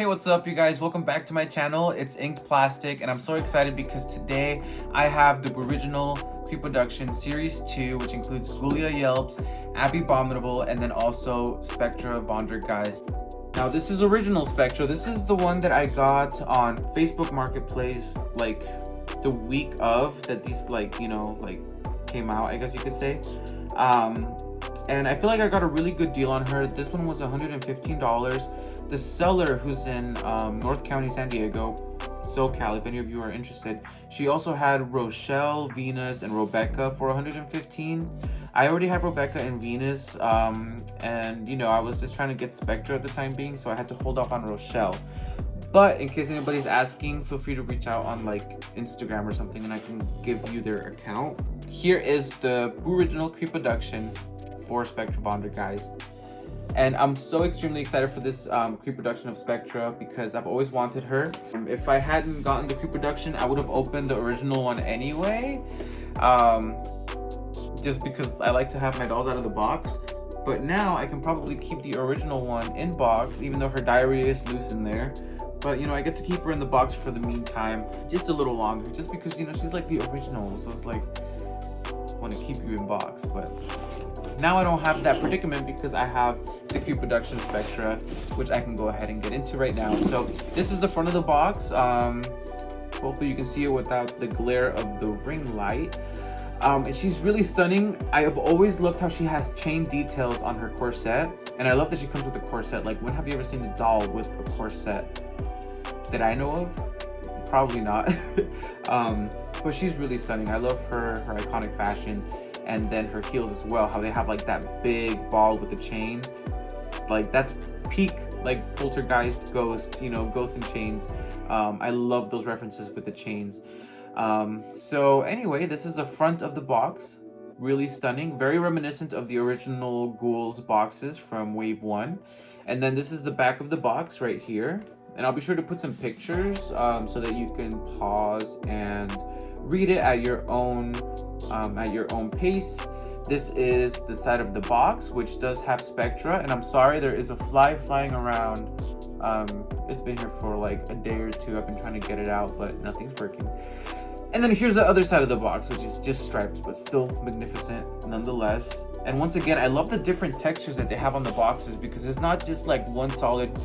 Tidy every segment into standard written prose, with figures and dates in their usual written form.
Hey, what's up, you guys? Welcome back to my channel. It's Inked Plastic, and I'm so excited because today I have the Boo-riginal Creepoductions Series 2, which includes Ghoulia Yelps, Abominable, and then also Spectra Vondergeist. Now, this is original Spectra. This is the one that I got on Facebook Marketplace, like, the week of that these, came out, I guess you could say. And I feel like I got a really good deal on her. This one was $115. The seller, who's in North County, San Diego, SoCal, if any of you are interested, she also had Rochelle, Venus, and Rebecca for $115. I already have Rebecca and Venus, and you know, I was just trying to get Spectra at the time being, so I had to hold off on Rochelle. But in case anybody's asking, feel free to reach out on like Instagram or something, and I can give you their account. Here is the Boo-riginal Creepoduction for Spectra Vondergeist. And I'm so extremely excited for this Creepoduction of Spectra because I've always wanted her. If I hadn't gotten the Creepoduction, I would have opened the original one anyway. Just because I like to have my dolls out of the box. But now I can probably keep the original one in box, even though her diary is loose in there. But you know, I get to keep her in the box for the meantime, just a little longer, just because you know she's like the original. So it's like, I want to keep you in box, but now I don't have that predicament because I have the Creepoduction Spectra, which I can go ahead and get into right now. So this is the front of the box. Hopefully you can see it without the glare of the ring light. And she's really stunning. I have always loved how she has chain details on her corset, and I love that she comes with a corset. Like, when have you ever seen a doll with a corset that I know of? Probably not. But she's really stunning. I love her iconic fashions. And then her heels as well, how they have like that big ball with the chains. Like, that's peak like Poltergeist, Ghost, you know, Ghost and Chains. I love those references with the chains. So anyway, this is the front of the box. Really stunning, very reminiscent of the original Ghouls boxes from Wave 1. And then this is the back of the box right here. And I'll be sure to put some pictures so that you can pause and read it at your own pace. This is the side of the box, which does have Spectra, and I'm sorry, there is a fly flying around. It's been here for like a day or two. I've been trying to get it out, but nothing's working. And then here's the other side of the box, which is just stripes, but still magnificent nonetheless. And once again, I love the different textures that they have on the boxes, because it's not just like one solid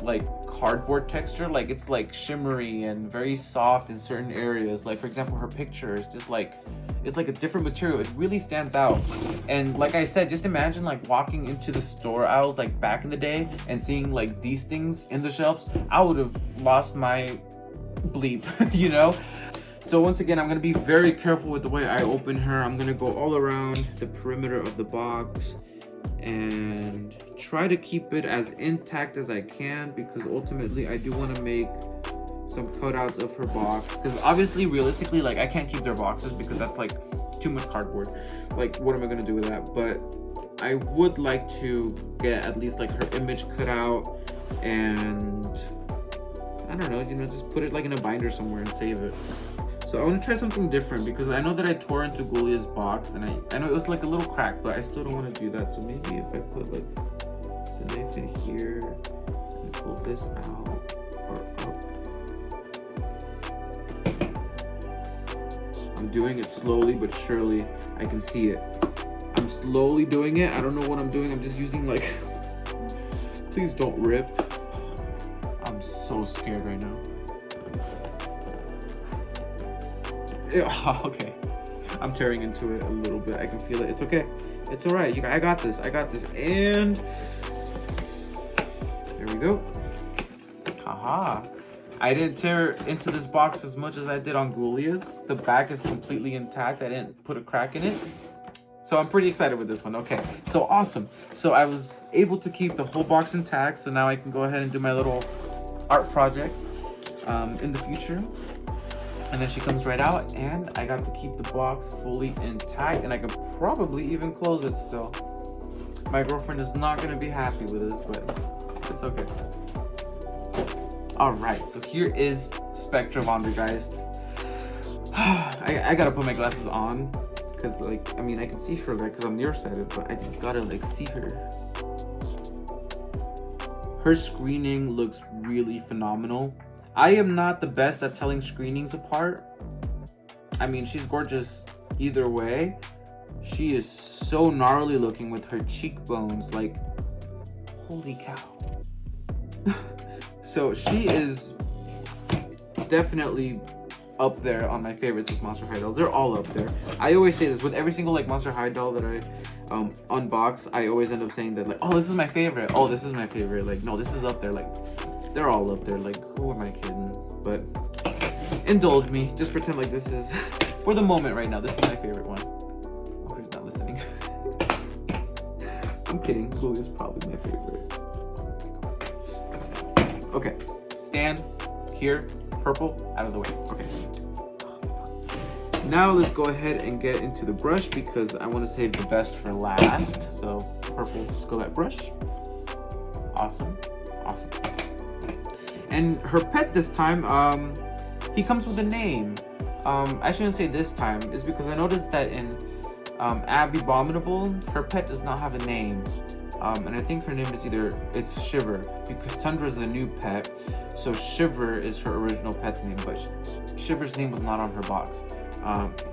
like cardboard texture. Like, it's like shimmery and very soft in certain areas. Like, for example, her picture is just like, it's like a different material. It really stands out. And like I said, just imagine like walking into the store aisles like back in the day and seeing like these things in the shelves. I would have lost my bleep, you know? So once again, I'm going to be very careful with the way I open her. I'm going to go all around the perimeter of the box and try to keep it as intact as I can, because ultimately I do want to make some cutouts of her box, because obviously realistically, like, I can't keep their boxes because that's like too much cardboard. Like, what am I going to do with that? But I would like to get at least like her image cut out, and I don't know, you know, just put it like in a binder somewhere and save it. So I want to try something different, because I know that I tore into Ghoulia's box, and I know it was like a little crack, but I still don't want to do that. So maybe if I put like the knife in here and pull this out or up. I'm doing it slowly but surely. I can see it. I'm slowly doing it. I don't know what I'm doing. I'm just using like, please don't rip. I'm so scared right now. Okay, I'm tearing into it a little bit. I can feel it. It's okay. It's all right. I got this. I got this. And there we go. Haha. I didn't tear into this box as much as I did on Ghoulia's. The back is completely intact. I didn't put a crack in it. So I'm pretty excited with this one. Okay, so awesome. So I was able to keep the whole box intact. So now I can go ahead and do my little art projects in the future. And then she comes right out, and I got to keep the box fully intact, and I can probably even close it still. My girlfriend is not gonna be happy with this, but it's okay. All right, so here is Spectra Vondergeist. I gotta put my glasses on, because like, I mean, I can see her there because I'm nearsighted, but I just gotta like see her. Her screening looks really phenomenal. I am not the best at telling screenings apart. I mean, she's gorgeous either way. She is so gnarly looking with her cheekbones, like, holy cow. So she is definitely up there on my favorites with Monster High dolls. They're all up there. I always say this with every single like Monster High doll that I unbox. I always end up saying that, like, oh, this is my favorite. Oh, this is my favorite. Like, no, this is up there. Like, they're all up there. Like, who am I kidding? But indulge me. Just pretend like this is, for the moment right now, this is my favorite one. Oh, he's not listening. I'm kidding. Blue is probably my favorite. Okay, stand here. Purple, out of the way. Okay. Now let's go ahead and get into the brush because I want to save the best for last. So purple Skelette brush. Awesome. Awesome. And her pet this time, he comes with a name. I shouldn't say this time, is because I noticed that in Abby Abominable, her pet does not have a name. And I think her name is it's Shiver, because Tundra is the new pet, so Shiver is her original pet's name, but Shiver's name was not on her box.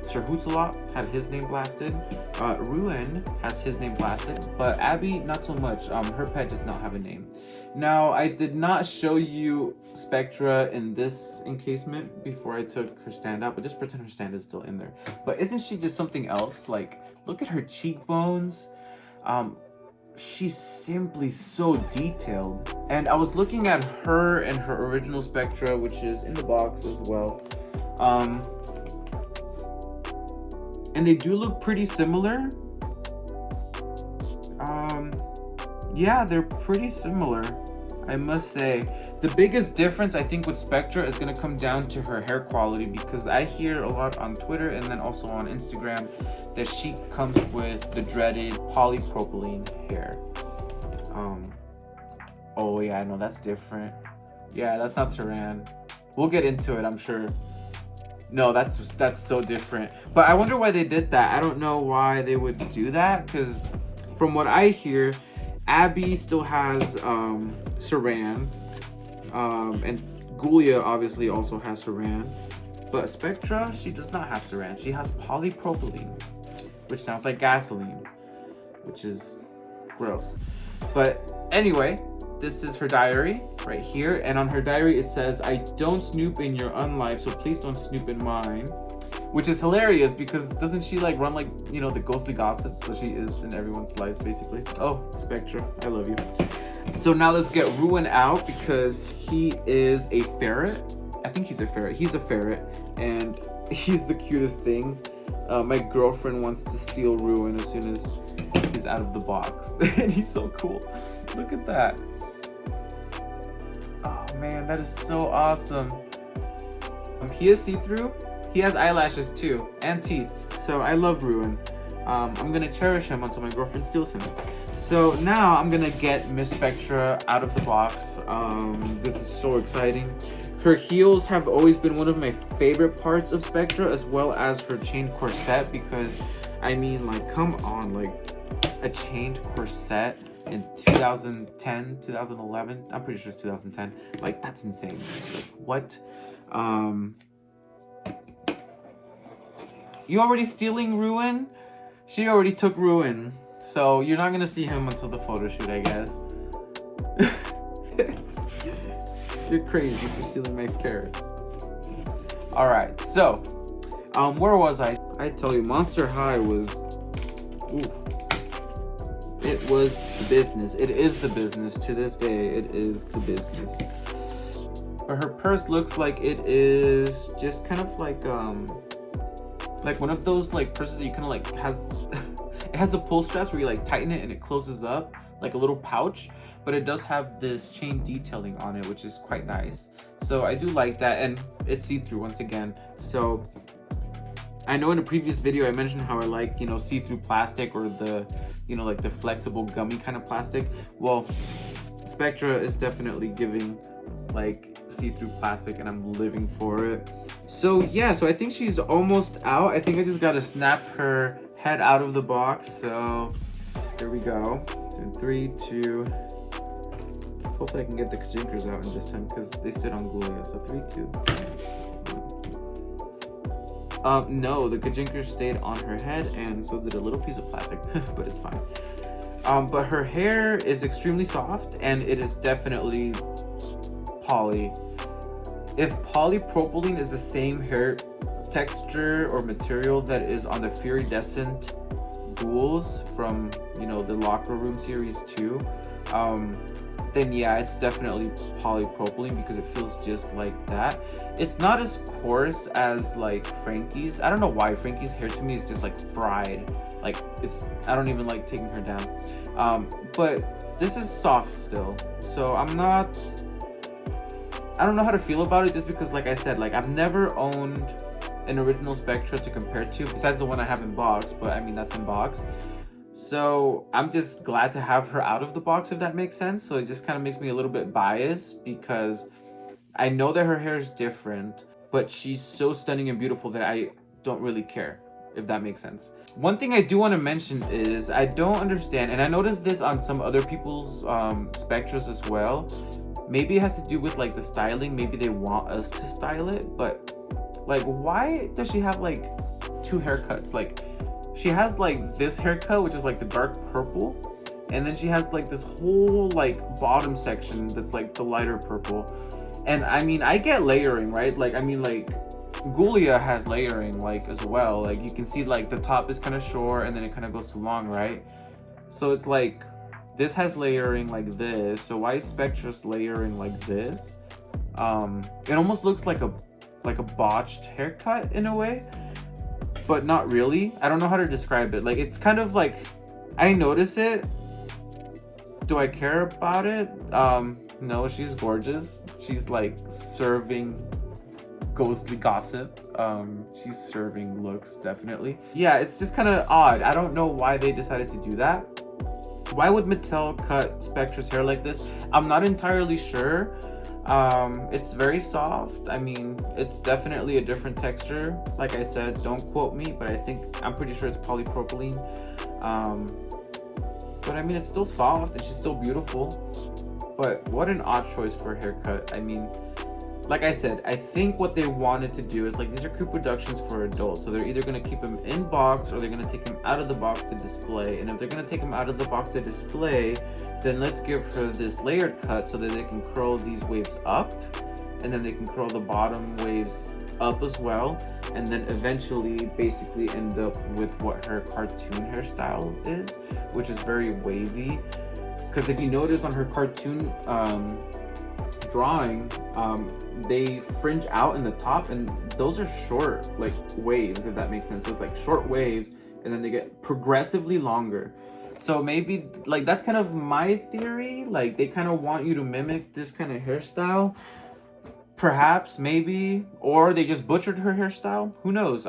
Sir Hootalot had his name blasted, Ruin has his name blasted, but Abby, not so much. Her pet does not have a name. Now, I did not show you Spectra in this encasement before I took her stand out, but just pretend her stand is still in there. But isn't she just something else? Like, look at her cheekbones. She's simply so detailed. And I was looking at her and her original Spectra, which is in the box as well. And they do look pretty similar. Yeah, they're pretty similar, I must say. The biggest difference I think with Spectra is gonna come down to her hair quality, because I hear a lot on Twitter and then also on Instagram that she comes with the dreaded polypropylene hair. Oh yeah, I know that's different. Yeah, that's not Saran. We'll get into it, I'm sure. No, that's so different. But I wonder why they did that. I don't know why they would do that, because from what I hear, Abby still has Saran, and Ghoulia obviously also has Saran. But Spectra, she does not have Saran. She has polypropylene, which sounds like gasoline, which is gross. But anyway, this is her diary right here. And on her diary, it says, "I don't snoop in your unlife, so please don't snoop in mine." Which is hilarious because doesn't she like run like, you know, the ghostly gossip? So she is in everyone's lives basically. Oh, Spectra, I love you. So now let's get Ruin out because he is a ferret. I think he's a ferret. He's a ferret and he's the cutest thing. My girlfriend wants to steal Ruin as soon as he's out of the box. And he's so cool. Look at that. Oh man, that is so awesome. He is see-through. He has eyelashes too, and teeth. So I love Ruin. I'm gonna cherish him until my girlfriend steals him. So now I'm gonna get Miss Spectra out of the box. This is so exciting. Her heels have always been one of my favorite parts of Spectra, as well as her chain corset, because I mean, like, come on, like a chained corset in 2010, 2011. I'm pretty sure it's 2010. Like, that's insane. Like, what? You already stealing Ruin? She already took Ruin. So you're not gonna see him until the photo shoot, I guess. You're crazy for stealing my ferret. Alright, so where was I? I tell you, Monster High was oof. It was the business. It is the business. To this day, it is the business. But her purse looks like it is just kind of like one of those like purses that you kind of like has it has a pull straps where you like tighten it and it closes up like a little pouch, but it does have this chain detailing on it, which is quite nice. So I do like that, and it's see-through once again. So I know in a previous video I mentioned how I like, you know, see-through plastic, or the, you know, like the flexible gummy kind of plastic. Well, Spectra is definitely giving like see-through plastic, and I'm living for it. So yeah, so I think she's almost out. I think I just gotta snap her head out of the box. So here we go. So 3, 2, Hopefully I can get the Kajinkers out in this time because they sit on Goulia. So 3, 2. No, the Kajinkers stayed on her head, and so did a little piece of plastic, but it's fine. But her hair is extremely soft, and it is definitely poly. If polypropylene is the same hair texture or material that is on the Furidescent ghouls from, you know, the Locker Room series 2, then yeah, it's definitely polypropylene because it feels just like that. It's not as coarse as like Frankie's. I don't know why Frankie's hair to me is just like fried. Like I don't even like taking her down. But this is soft still. So I don't know how to feel about it just because, like I said, like I've never owned an original Spectra to compare to besides the one I have in box, but I mean that's in box. So I'm just glad to have her out of the box, if that makes sense. So it just kind of makes me a little bit biased because I know that her hair is different, but she's so stunning and beautiful that I don't really care, if that makes sense. One thing I do want to mention is I don't understand, and I noticed this on some other people's Spectras as well. Maybe it has to do with like the styling. Maybe they want us to style it, but like, why does she have like 2 haircuts? Like, she has like this haircut, which is like the dark purple, and then she has like this whole like bottom section that's like the lighter purple. And I mean, I get layering, right? Like, I mean, like Goulia has layering like as well. Like you can see like the top is kind of short and then it kind of goes too long, right? So it's like this has layering like this. So why is Spectra's layering like this? It almost looks like a botched haircut in a way, but not really. I don't know how to describe it. Like, it's kind of like, I notice it. Do I care about it? No, she's gorgeous. She's like serving ghostly gossip. She's serving looks, definitely. Yeah, it's just kind of odd. I don't know why they decided to do that. Why would Mattel cut Spectra's hair like this? I'm not entirely sure. It's very soft. I mean, it's definitely a different texture. Like I said, don't quote me, but I'm pretty sure it's polypropylene. But I mean, it's still soft and she's still beautiful. But what an odd choice for a haircut. I mean, like I said, I think what they wanted to do is like, these are Creepoductions for adults. So they're either going to keep them in box or they're going to take them out of the box to display. And if they're going to take them out of the box to display, then let's give her this layered cut so that they can curl these waves up. And then they can curl the bottom waves up as well. And then eventually basically end up with what her cartoon hairstyle is, which is very wavy. Because if you notice on her cartoon drawing, they fringe out in the top, and those are short like waves, if that makes sense. So it's like short waves and then they get progressively longer. So maybe like that's kind of my theory, like they kind of want you to mimic this kind of hairstyle, perhaps, maybe, or they just butchered her hairstyle. Who knows?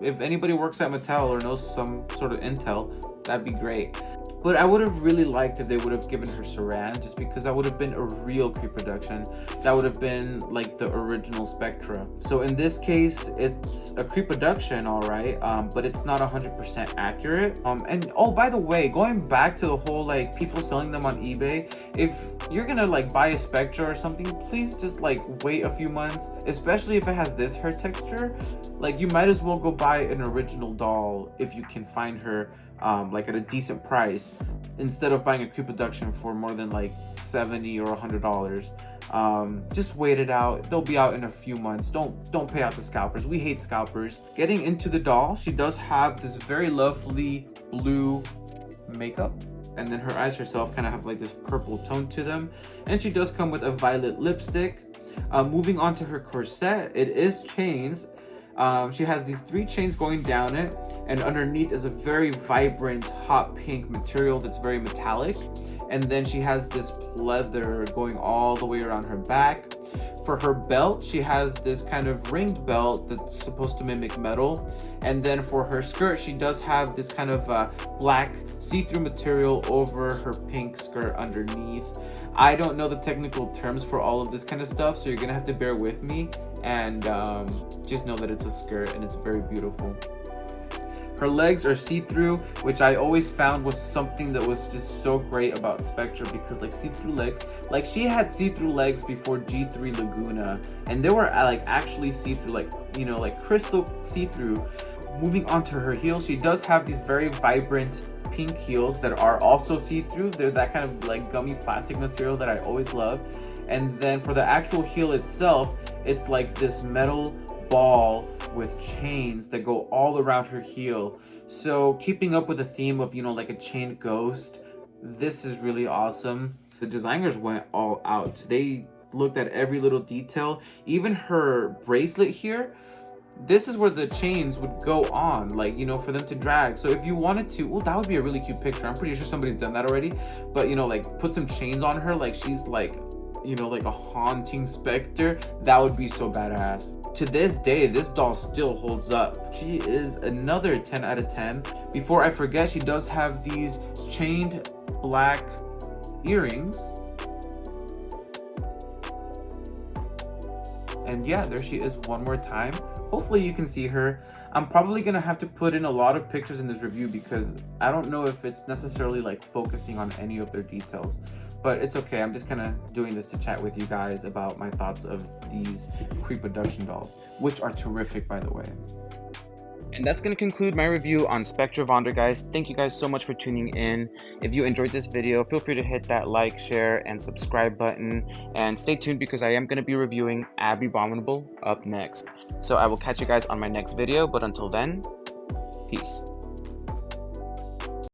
If anybody works at Mattel or knows some sort of intel, that'd be great. But I would have really liked if they would have given her Saran, just because that would have been a real Creepoduction. That would have been like the original Spectra. So in this case, it's a Creepoduction, all right, but it's not 100% accurate. And oh, by the way, going back to the whole like people selling them on eBay, if you're gonna like buy a Spectra or something, please just like wait a few months, especially if it has this hair texture. Like, you might as well go buy an original doll if you can find her like at a decent price, instead of buying a Creepoduction for more than like $70 or $100. Just wait it out. They'll be out in a few months. Don't pay out to scalpers. We hate scalpers. Getting into the doll, she does have this very lovely blue makeup, and then her eyes herself kind of have like this purple tone to them, and she does come with a violet lipstick. Moving on to her corset, it is chains. She has these 3 chains going down it, and underneath is a very vibrant hot pink material that's very metallic. And then she has this pleather going all the way around her back. For her belt, she has this kind of ringed belt that's supposed to mimic metal. And then for her skirt, she does have this kind of black see-through material over her pink skirt underneath. I don't know the technical terms for all of this kind of stuff, so you're gonna have to bear with me, and just know that it's a skirt and it's very beautiful. Her legs are see-through, which I always found was something that was just so great about Spectra, because like see-through legs, like she had see-through legs before G3 Laguna, and they were like actually see-through, like, you know, like crystal see-through. Moving on to her heels, she does have these very vibrant pink heels that are also see-through. They're that kind of like gummy plastic material that I always love. And then for the actual heel itself, it's like this metal ball with chains that go all around her heel. So keeping up with the theme of, you know, like a chained ghost, this is really awesome. The designers went all out. They looked at every little detail. Even her bracelet here, this is where the chains would go on, like, you know, for them to drag. So if you wanted to, oh, that would be a really cute picture. I'm pretty sure somebody's done that already. But, you know, like put some chains on her, like she's like, you know, like a haunting specter. That would be so badass. To this day, this doll still holds up. She is another 10 out of 10. Before I forget, she does have these chained black earrings. And yeah, there she is one more time. Hopefully you can see her. I'm probably gonna have to put in a lot of pictures in this review because I don't know if it's necessarily like focusing on any of their details, but it's okay. I'm just kind of doing this to chat with you guys about my thoughts of these Creepoduction dolls, which are terrific, by the way. And that's going to conclude my review on Spectra Vondergeist. Thank you guys so much for tuning in. If you enjoyed this video, feel free to hit that like, share, and subscribe button. And stay tuned because I am going to be reviewing Abominable up next. So I will catch you guys on my next video, but until then, peace.